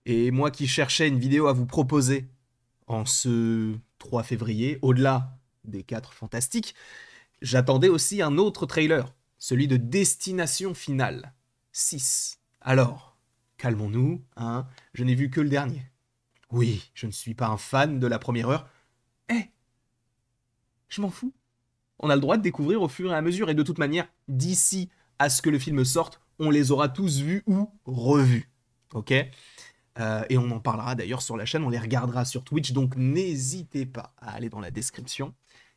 Et moi qui cherchais une vidéo à vous proposer en ce 3 février, au-delà des 4 fantastiques, j'attendais aussi un autre trailer, celui de Destination Finale 6. Alors, calmons-nous, hein, je n'ai vu que le dernier. Oui, je ne suis pas un fan de la première heure. Eh, je m'en fous. On a le droit de découvrir au fur et à mesure, et de toute manière, d'ici à ce que le film sorte, on les aura tous vus ou revus. Ok. Et on en parlera d'ailleurs sur la chaîne, on les regardera sur Twitch, donc n'hésitez pas à aller dans la description.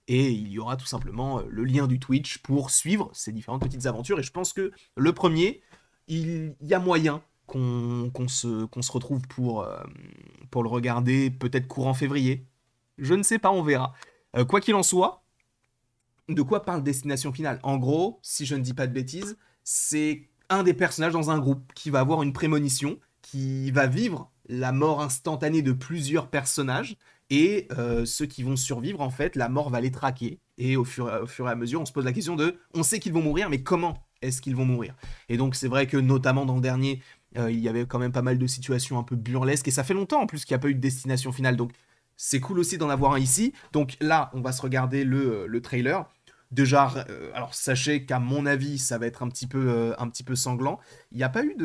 Et il y aura tout simplement le lien du Twitch pour suivre ces différentes petites aventures. Et je pense que le premier, il y a moyen qu'on se retrouve pour le regarder peut-être courant février. Je ne sais pas, on verra. Quoi qu'il en soit, de quoi parle Destination Finale? En gros, si je ne dis pas de bêtises, c'est un des personnages dans un groupe qui va avoir une prémonition, qui va vivre la mort instantanée de plusieurs personnages, et ceux qui vont survivre, en fait, la mort va les traquer. Et au fur et à mesure, on se pose la question de, on sait qu'ils vont mourir, mais comment est-ce qu'ils vont mourir? Et donc c'est vrai que notamment dans le dernier, il y avait quand même pas mal de situations un peu burlesques, et ça fait longtemps en plus qu'il n'y a pas eu de Destination Finale, donc c'est cool aussi d'en avoir un ici. Donc là, on va se regarder le trailer. Déjà, alors sachez qu'à mon avis, ça va être un petit peu sanglant. Il n'y a pas eu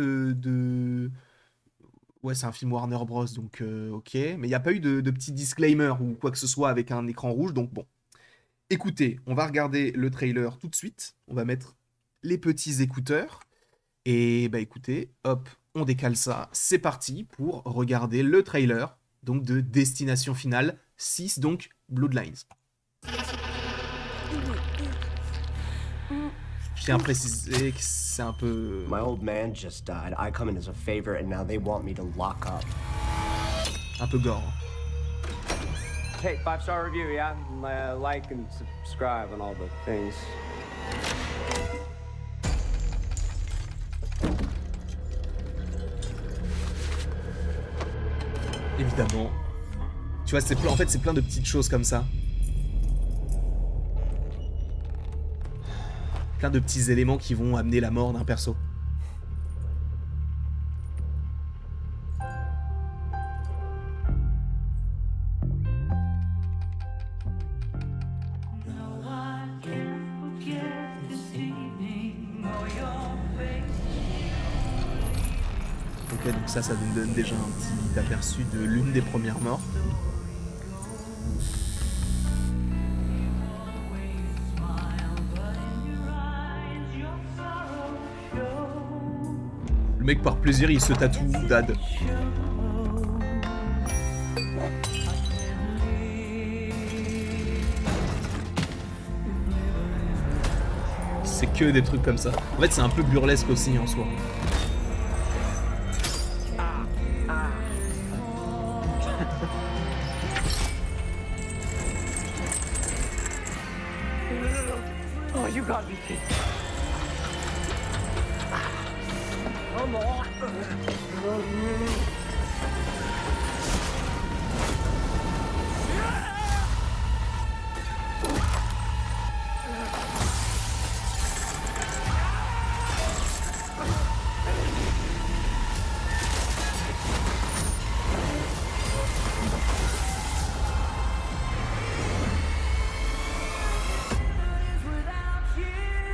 Ouais, c'est un film Warner Bros, donc ok. Mais il n'y a pas eu de petit disclaimer ou quoi que ce soit avec un écran rouge, donc bon. Écoutez, on va regarder le trailer tout de suite. On va mettre les petits écouteurs. Et bah écoutez, hop, on décale ça. C'est parti pour regarder le trailer donc de Destination Finale 6, donc Bloodlines. Je tiens à préciser que c'est un peu... My old man just died. I come in as a favor, and now they want me to lock up. un peu gore. Hey, 5-star review, yeah? Like and subscribe and all the things. Évidemment. Tu vois, en fait, c'est plein de petites choses comme ça. Plein de petits éléments qui vont amener la mort d'un perso. Ok, donc ça nous donne déjà un petit aperçu de l'une des premières morts. Le mec, par plaisir, il se tatoue Dad. C'est que des trucs comme ça. En fait, c'est un peu burlesque aussi en soi. Oh, you got me. Come on.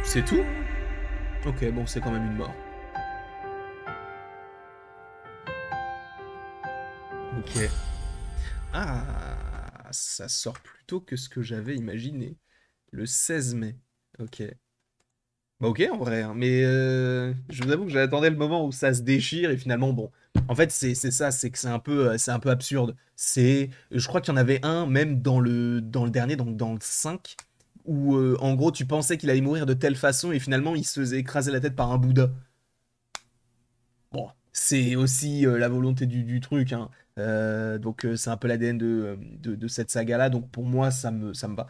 C'est tout? Ok, bon, c'est quand même une mort. Ok. Ah, ça sort plus tôt que ce que j'avais imaginé. Le 16 mai. Ok. Bah ok, en vrai, hein, mais je vous avoue que j'attendais le moment où ça se déchire et finalement, bon. En fait, c'est ça, c'est que c'est un peu absurde. Je crois qu'il y en avait un, même dans le dernier, donc dans le 5, où en gros, tu pensais qu'il allait mourir de telle façon et finalement, il se faisait écraser la tête par un Bouddha. Bon, c'est aussi la volonté du truc, hein. Donc c'est un peu l'ADN de cette saga-là, donc pour moi, ça me va.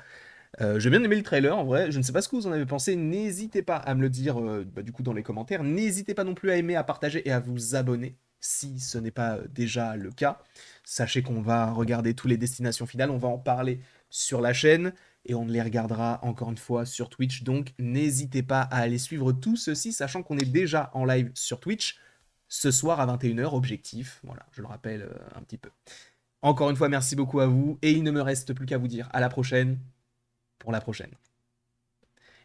J'ai bien aimé le trailer en vrai, je ne sais pas ce que vous en avez pensé, n'hésitez pas à me le dire bah, du coup dans les commentaires, n'hésitez pas non plus à aimer, à partager et à vous abonner si ce n'est pas déjà le cas. Sachez qu'on va regarder tous les destinations finales, on va en parler sur la chaîne et on les regardera encore une fois sur Twitch, donc n'hésitez pas à aller suivre tout ceci, sachant qu'on est déjà en live sur Twitch. ce soir à 21h, objectif. Voilà, je le rappelle un petit peu. Encore une fois, merci beaucoup à vous. Et il ne me reste plus qu'à vous dire à la prochaine pour la prochaine.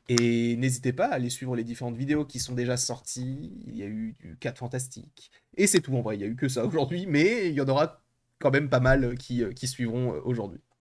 Et n'hésitez pas à aller suivre les différentes vidéos qui sont déjà sorties. Il y a eu du 4 Fantastique. Et c'est tout en vrai, il n'y a eu que ça aujourd'hui, mais il y en aura quand même pas mal qui suivront aujourd'hui.